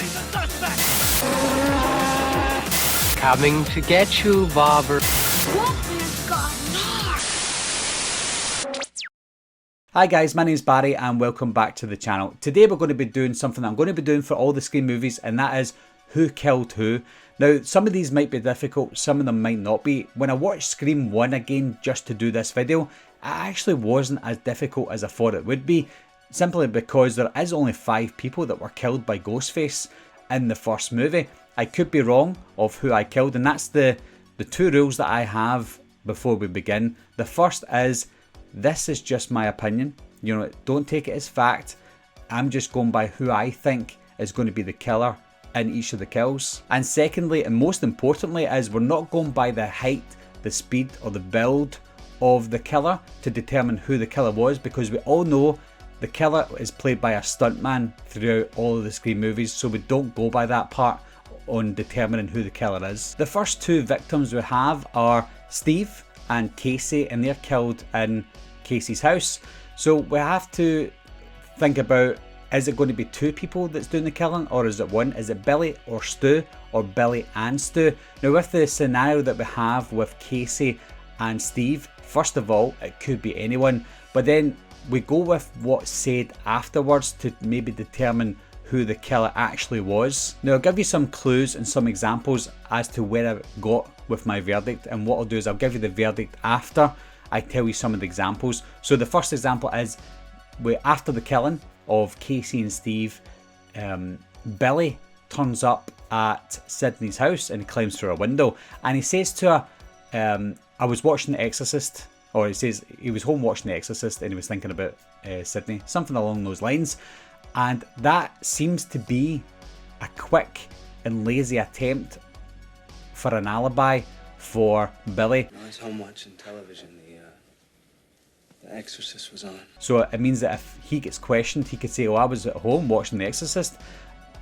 Identifying the suspect! Coming to get you, Bobber. Hi guys, my name is Barry and welcome back to the channel. Today we're going to be doing something that I'm going to be doing for all the Scream movies, and that is Who Killed Who. Now, some of these might be difficult, some of them might not be. When I watched Scream 1 again just to do this video, it actually wasn't as difficult as I thought it would be, simply because there is only 5 people that were killed by Ghostface in the first movie. I could be wrong of who I killed, and that's the 2 rules that I have before we begin. The first is, this is just my opinion, you know, don't take it as fact. I'm just going by who I think is going to be the killer in each of the kills. And secondly, and most importantly, is we're not going by the height, the speed or the build of the killer to determine who the killer was, because we all know the killer is played by a stuntman throughout all of the Scream movies, so we don't go by that part on determining who the killer is. The first 2 victims we have are Steve and Casey, and they're killed in Casey's house. So we have to think about, is it going to be 2 people that's doing the killing, or is it 1? Is it Billy or Stu, or Billy and Stu? Now, with the scenario that we have with Casey and Steve, first of all, it could be anyone, but then we go with what's said afterwards to maybe determine who the killer actually was. Now, I'll give you some clues and some examples as to where I got with my verdict, and what I'll do is I'll give you the verdict after I tell you some of the examples. So the first example is, after the killing of Casey and Steve, Billy turns up at Sydney's house and he climbs through a window, and he says to her, I was watching The Exorcist, or he says he was home watching The Exorcist and he was thinking about Sydney, something along those lines. And that seems to be a quick and lazy attempt for an alibi for Billy. I was home watching television. The Exorcist was on. So it means that if he gets questioned, he could say, "Oh, I was at home watching The Exorcist,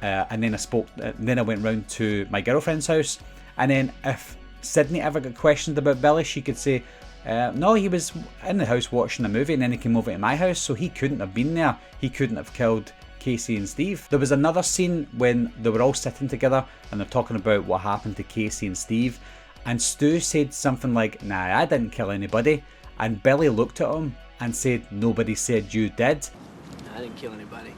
and then I went round to my girlfriend's house." And then if Sydney ever got questioned about Billy, she could say, "No, he was in the house watching a movie, and then he came over to my house, so he couldn't have been there. He couldn't have killed Casey and Steve." There was another scene when they were all sitting together and they're talking about what happened to Casey and Steve, and Stu said something like, "Nah, I didn't kill anybody." And Billy looked at him and said, "Nobody said you did." I didn't kill anybody.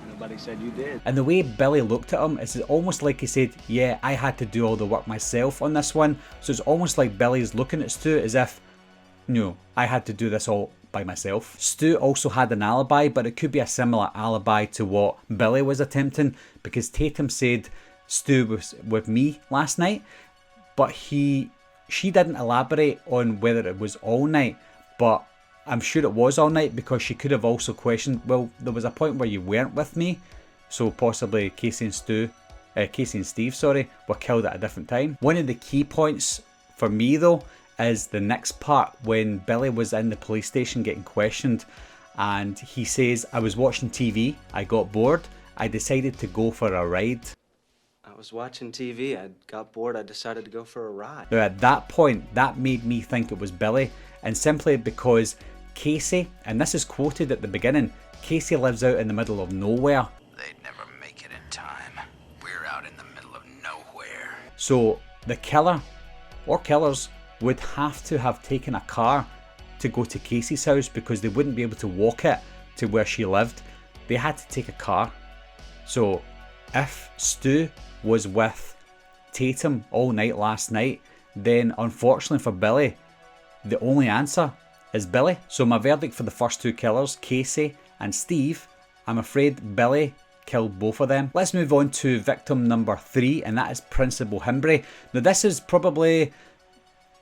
Nobody said you did. And the way Billy looked at him, it's almost like he said, "Yeah, I had to do all the work myself on this one." So it's almost like Billy's looking at Stu as if, "No, I had to do this all by myself." Stu also had an alibi, but it could be a similar alibi to what Billy was attempting, because Tatum said Stu was with me last night, but she didn't elaborate on whether it was all night, but I'm sure it was all night, because she could have also questioned, well, there was a point where you weren't with me, so possibly Casey and Steve, were killed at a different time. One of the key points for me though is the next part, when Billy was in the police station getting questioned, and he says, "I was watching TV, I got bored, I decided to go for a ride." I was watching TV, I got bored, I decided to go for a ride. Now at that point, that made me think it was Billy, and simply because Casey, and this is quoted at the beginning, Casey lives out in the middle of nowhere. "They'd never make it in time. We're out in the middle of nowhere." So the killer, or killers, would have to have taken a car to go to Casey's house, because they wouldn't be able to walk it to where she lived. They had to take a car. So if Stu was with Tatum all night last night, then unfortunately for Billy, the only answer is Billy. So my verdict for the first 2 killers, Casey and Steve, I'm afraid Billy killed both of them. Let's move on to victim number 3, and that is Principal Hembree. Now this is probably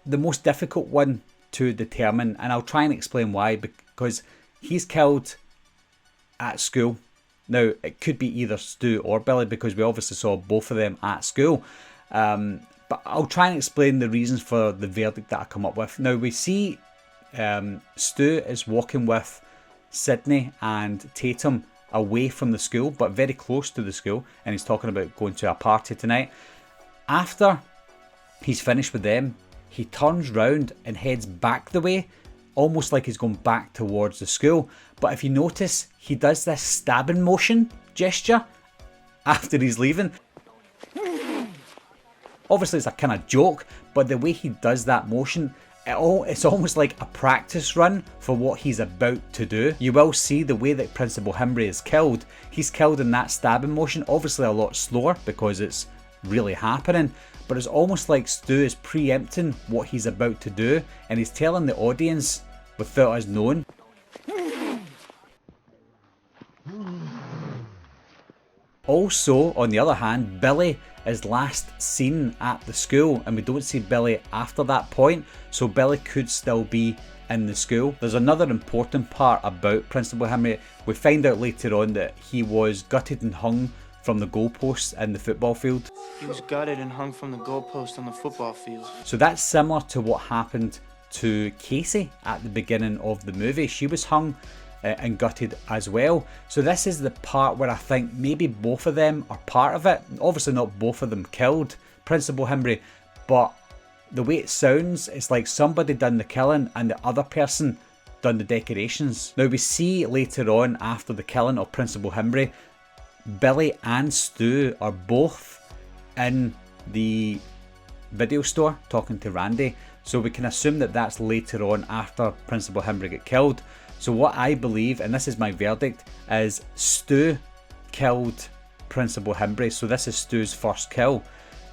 the most difficult one to determine, and I'll try and explain why, because he's killed at school. Now it could be either Stu or Billy, because we obviously saw both of them at school, but I'll try and explain the reasons for the verdict that I come up with. Now we see Stu is walking with Sydney and Tatum away from the school, but very close to the school, and he's talking about going to a party tonight. After he's finished with them, he turns round and heads back the way, almost like he's going back towards the school. But if you notice, he does this stabbing motion gesture after he's leaving. Obviously it's a kind of joke, but the way he does that motion, it's almost like a practice run for what he's about to do. You will see the way that Principal Hembree is killed. He's killed in that stabbing motion, obviously a lot slower because it's really happening, but it's almost like Stu is preempting what he's about to do, and he's telling the audience without us knowing. Also, on the other hand, Billy is last seen at the school, and we don't see Billy after that point, so Billy could still be in the school. There's another important part about Principal Hembree. We find out later on that he was gutted and hung from the goalposts in the football field. He was gutted and hung from the goalpost on the football field. So that's similar to what happened to Casey at the beginning of the movie. She was hung and gutted as well. So this is the part where I think maybe both of them are part of it. Obviously not both of them killed Principal Hembree, but the way it sounds, it's like somebody done the killing and the other person done the decorations. Now we see later on, after the killing of Principal Hembree, Billy and Stu are both in the video store talking to Randy, so we can assume that that's later on after Principal Hembree get killed. So what I believe, and this is my verdict, is Stu killed Principal Hembree. So this is Stu's first kill,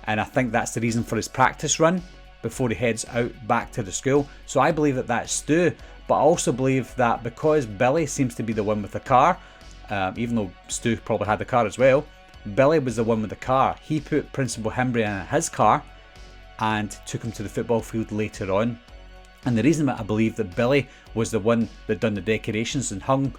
and I think that's the reason for his practice run before he heads out back to the school. So I believe that that's Stu, but I also believe that because Billy seems to be the one with the car, even though Stu probably had the car as well, Billy was the one with the car. He put Principal Hembree in his car and took him to the football field later on. And the reason that I believe that Billy was the one that done the decorations and hung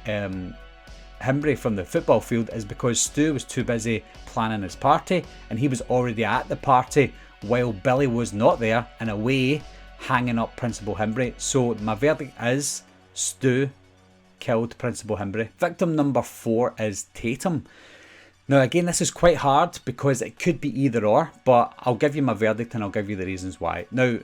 Hembree from the football field is because Stu was too busy planning his party, and he was already at the party while Billy was not there and away hanging up Principal Hembree. So my verdict is Stu killed Principal Hembree. Victim number 4 is Tatum. Now again, this is quite hard because it could be either or, but I'll give you my verdict and I'll give you the reasons why. Now,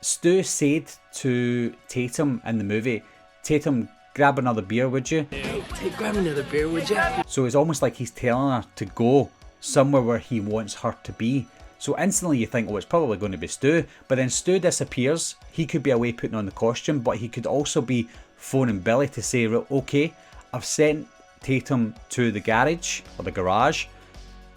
Stu said to Tatum in the movie, "Tatum, grab another beer, would you?" Hey, grab another beer, would you? So it's almost like he's telling her to go somewhere where he wants her to be. So instantly you think, oh, it's probably going to be Stu, but then Stu disappears. He could be away putting on the costume, but he could also be phoning Billy to say, okay, I've sent Tatum to the garage, or the garage,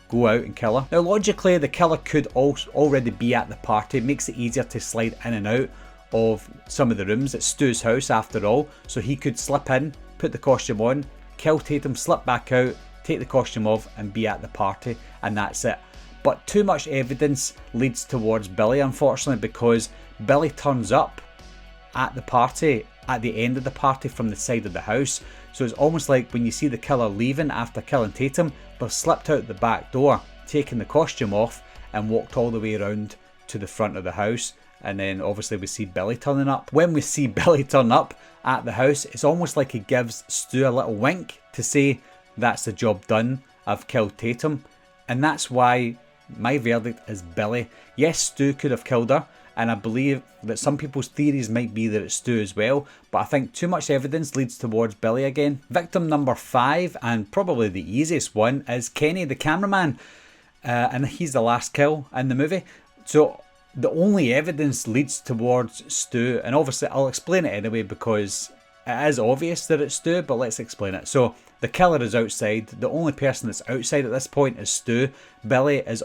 go out and kill her. Now logically, the killer could already be at the party. It makes it easier to slide in and out of some of the rooms. It's Stu's house after all, so he could slip in, put the costume on, kill Tatum, slip back out, take the costume off and be at the party, and that's it. But too much evidence leads towards Billy, unfortunately, because Billy turns up at the party, at the end of the party from the side of the house. So it's almost like when you see the killer leaving after killing Tatum, they've slipped out the back door, taken the costume off and walked all the way around to the front of the house. And then obviously we see Billy turning up. When we see Billy turn up at the house, it's almost like he gives Stu a little wink to say, that's the job done, I've killed Tatum. And that's why my verdict is Billy. Yes, Stu could have killed her, and I believe that some people's theories might be that it's Stu as well, but I think too much evidence leads towards Billy again. Victim number 5, and probably the easiest one, is Kenny the cameraman, and he's the last kill in the movie. So the only evidence leads towards Stu, and obviously I'll explain it anyway because it is obvious that it's Stu, but let's explain it. So the killer is outside. The only person that's outside at this point is Stu. Billy is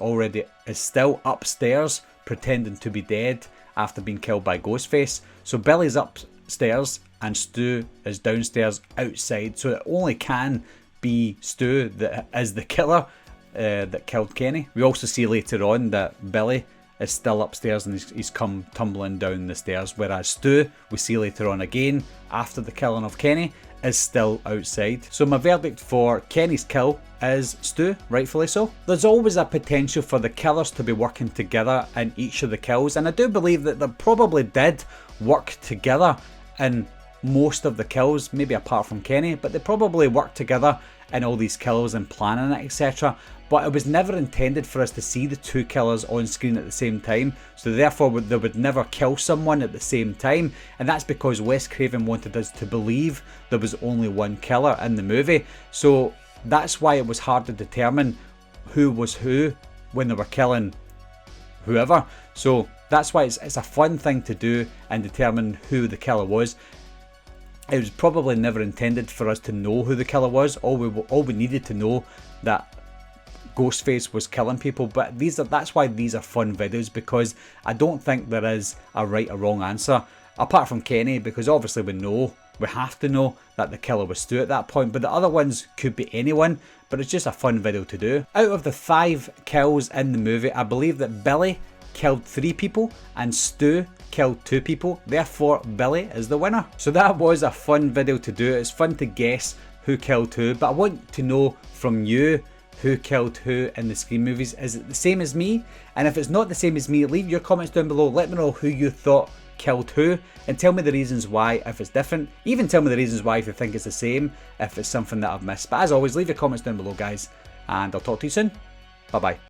still upstairs pretending to be dead after being killed by Ghostface. So Billy's upstairs and Stu is downstairs outside. So it only can be Stu that is the killer that killed Kenny. We also see later on that Billy is still upstairs and he's come tumbling down the stairs, whereas Stu, we see later on again after the killing of Kenny, is still outside. So my verdict for Kenny's kill is Stu, rightfully so. There's always a potential for the killers to be working together in each of the kills, and I do believe that they probably did work together in most of the kills, maybe apart from Kenny, but they probably worked together in all these kills and planning it, etc. But it was never intended for us to see the two killers on screen at the same time, so therefore they would never kill someone at the same time, and that's because Wes Craven wanted us to believe there was only one killer in the movie. So that's why it was hard to determine who was who when they were killing whoever. So that's why it's a fun thing to do and determine who the killer was. It was probably never intended for us to know who the killer was. All we needed to know that Ghostface was killing people. But that's why these are fun videos, because I don't think there is a right or wrong answer, apart from Kenny, because obviously we have to know that the killer was Stu at that point, but the other ones could be anyone. But it's just a fun video to do. Out of the 5 kills in the movie, I believe that Billy killed 3 people and Stu killed 2 people, therefore Billy is the winner. So that was a fun video to do. It's fun to guess who killed who, but I want to know from you who killed who in the Scream movies. Is it the same as me? And if it's not the same as me, leave your comments down below. Let me know who you thought killed who, and tell me the reasons why if it's different. Even tell me the reasons why if you think it's the same, if it's something that I've missed. But as always, leave your comments down below, guys, and I'll talk to you soon. Bye bye.